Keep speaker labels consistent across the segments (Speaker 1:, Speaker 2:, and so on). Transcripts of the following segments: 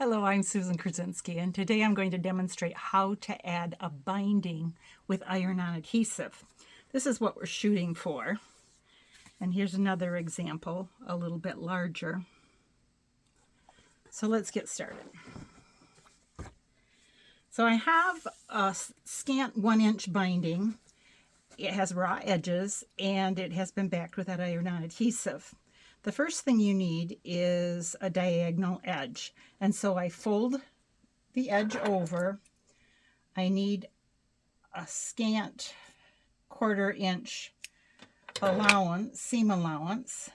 Speaker 1: Hello, I'm Susan Krasinski, and today I'm going to demonstrate how to add a binding with iron-on adhesive. This is what we're shooting for. And here's another example, a little bit larger. So let's get started. So I have a scant 1-inch binding. It has raw edges and it has been backed with that iron-on adhesive. The first thing you need is a diagonal edge. And so I fold the edge over. I need a scant 1/4 inch allowance, seam allowance.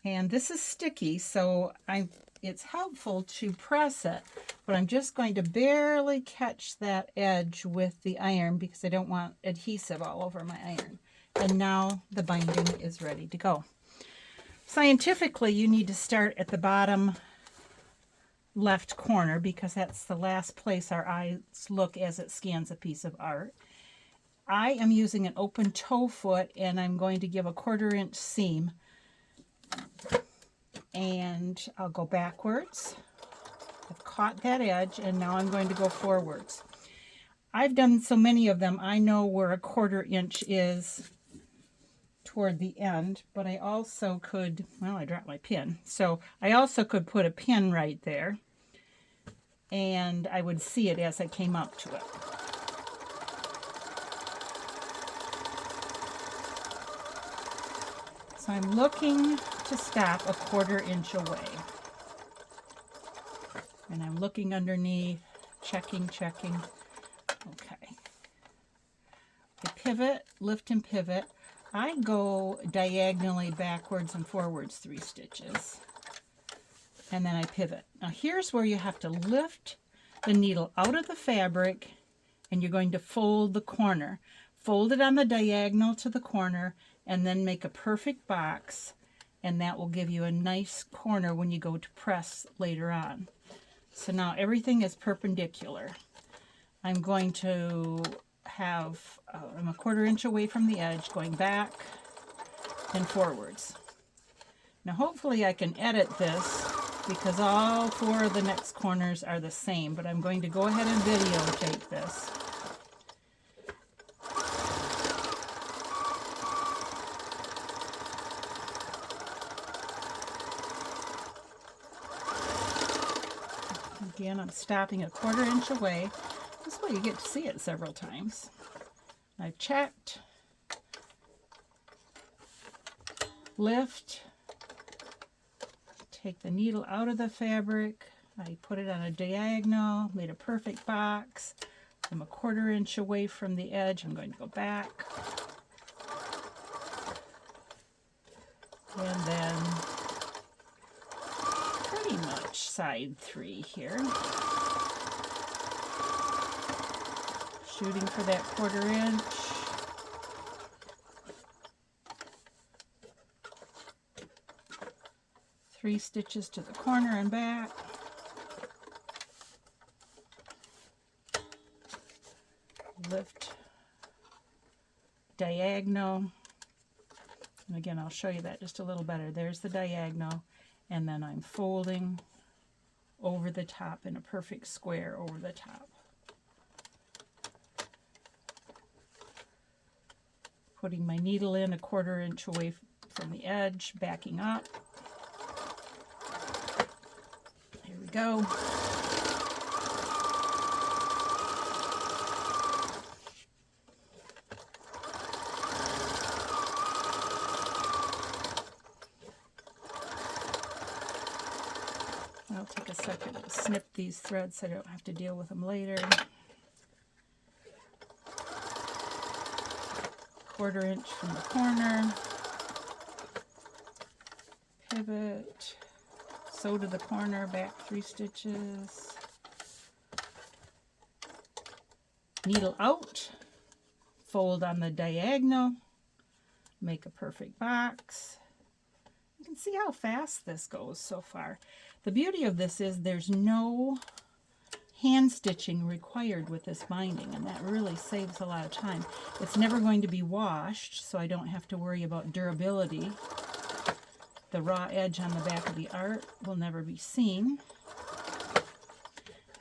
Speaker 1: And this is sticky, so it's helpful to press it, but I'm just going to barely catch that edge with the iron because I don't want adhesive all over my iron. And now the binding is ready to go. Scientifically, you need to start at the bottom left corner because that's the last place our eyes look as it scans a piece of art. I am using an open toe foot and I'm going to give a 1/4 inch seam. And I'll go backwards. I've caught that edge and now I'm going to go forwards. I've done so many of them, I know where a 1/4 inch is toward the end, but I also could, well, I dropped my pin, so I also could put a pin right there and I would see it as I came up to it. So I'm looking to stop a 1/4 inch away. And I'm looking underneath, checking. Okay. I pivot, lift and pivot. I go diagonally backwards and forwards 3 stitches. And then I pivot. Now here's where you have to lift the needle out of the fabric and you're going to fold the corner. Fold it on the diagonal to the corner and then make a perfect box, and that will give you a nice corner when you go to press later on. So now everything is perpendicular. I'm going to have, I'm a 1/4 inch away from the edge, going back and forwards. Now hopefully I can edit this because all 4 of the next corners are the same, but I'm going to go ahead and videotape this. Again, I'm stopping a 1/4 inch away. This way you get to see it several times. I've checked, lift, take the needle out of the fabric, I put it on a diagonal, made a perfect box. I'm a 1/4 inch away from the edge. I'm going to go back. And then pretty much side 3 here. Shooting for that 1/4 inch. Three stitches to the corner and back. Lift diagonal. And again, I'll show you that just a little better. There's the diagonal. And then I'm folding over the top in a perfect square over the top. Putting my needle in a 1/4 inch away from the edge, backing up. Here we go. I'll take a second to snip these threads so I don't have to deal with them later. 1/4 inch from the corner. Pivot. Sew to the corner, back 3 stitches. Needle out. Fold on the diagonal. Make a perfect box. You can see how fast this goes so far. The beauty of this is there's no hand stitching required with this binding, and that really saves a lot of time. It's never going to be washed, so I don't have to worry about durability. The raw edge on the back of the art will never be seen.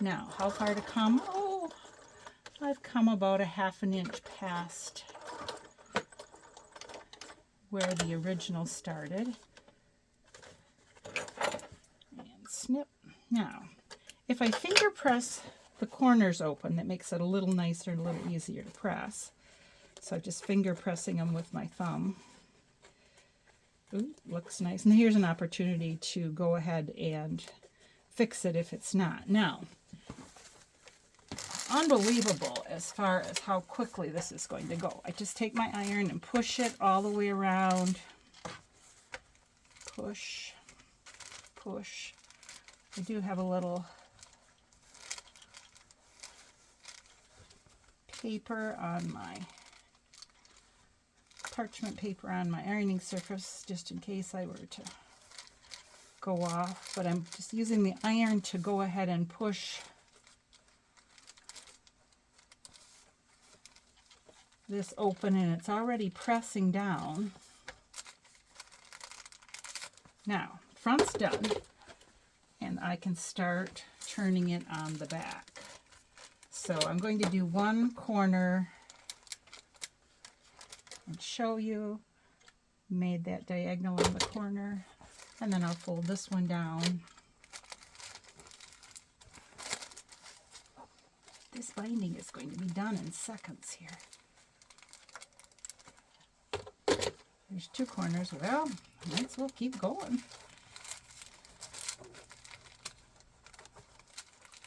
Speaker 1: Now, how far to come? Oh, I've come about a ½ inch past where the original started. And snip. Now, if I finger press the corners open, that makes it a little nicer and a little easier to press. So just finger pressing them with my thumb. Ooh, looks nice. And here's an opportunity to go ahead and fix it if it's not. Now, unbelievable as far as how quickly this is going to go. I just take my iron and push it all the way around. Push, push. I do have a little paper on my parchment paper on my ironing surface just in case I were to go off, but I'm just using the iron to go ahead and push this open, and it's already pressing down. Now, front's done, and I can start turning it on the back. So I'm going to do one corner and show you. Made that diagonal in the corner, and then I'll fold this one down. This binding is going to be done in seconds here. There's two corners. Well, might as well keep going.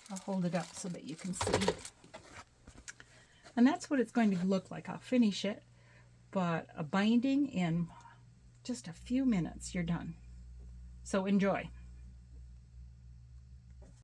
Speaker 1: I'll hold it up so that you can see. And that's what it's going to look like. I'll finish it, but a binding in just a few minutes, you're done. So enjoy.